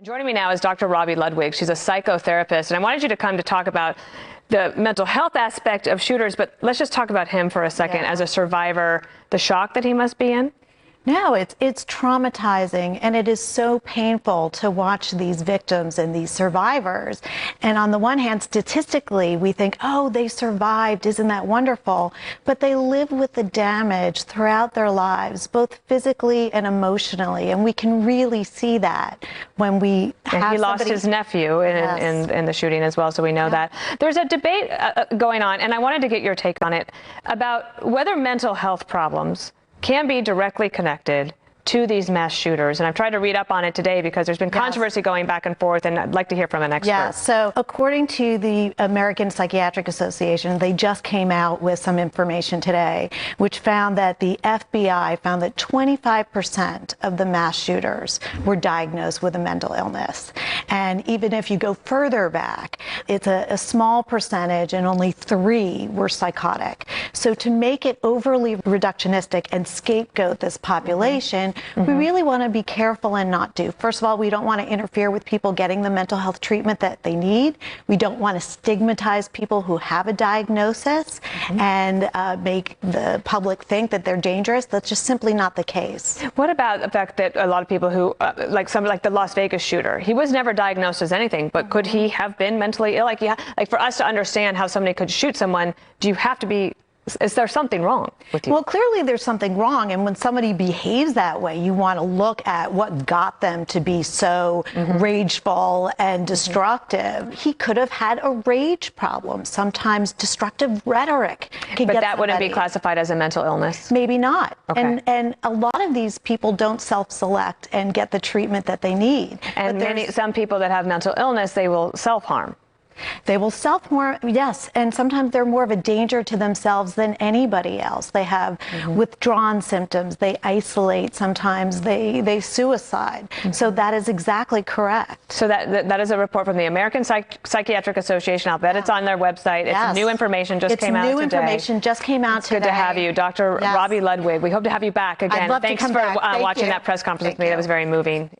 Joining me now is Dr. Robi Ludwig. She's a psychotherapist, and I wanted you to come to talk about the mental health aspect of shooters, but let's just talk about him for a second as a survivor, the shock that he must be in. No, it's traumatizing, and it is so painful to watch these victims and these survivors. And on the one hand, statistically, we think, oh, they survived, isn't that wonderful? But they live with the damage throughout their lives, both physically and emotionally. And we can really see that when we have he lost his nephew in the shooting as well, so we know that. There's a debate going on, and I wanted to get your take on it, about whether mental health problems can be directly connected to these mass shooters. And I've tried to read up on it today because there's been controversy going back and forth, and I'd like to hear from an expert. Yeah, so according to the American Psychiatric Association, they just came out with some information today, which found that the FBI found that 25% of the mass shooters were diagnosed with a mental illness. And even if you go further back, it's a small percentage, and only 3 were psychotic. So to make it overly reductionistic and scapegoat this population, we really want to be careful and not do. First of all, we don't want to interfere with people getting the mental health treatment that they need. We don't want to stigmatize people who have a diagnosis and make the public think that they're dangerous. That's just simply not the case. What about the fact that a lot of people who, like the Las Vegas shooter, he was never diagnosed as anything, but could he have been mentally ill? Like for us to understand how somebody could shoot someone, do you have to be, is there something wrong with you? Well, clearly there's something wrong, and when somebody behaves that way, you want to look at what got them to be so rageful and destructive. He could have had a rage problem. Sometimes destructive rhetoric can But get that wouldn't be classified as a mental illness? Maybe not. Okay. And a lot of these people don't self-select and get the treatment that they need. And some people that have mental illness, they will self-harm. They will self-harm, yes, and sometimes they're more of a danger to themselves than anybody else. They have withdrawn symptoms, they isolate, sometimes they suicide. So that is exactly correct. So that is a report from the American Psychiatric Association. I'll bet it's on their website. It's new information, just came out today. It's new information, just came out today. Good to have you, Dr. Robi Ludwig. We hope to have you back again. I'd love Thanks to come for back. watching that press conference with me. That was very moving.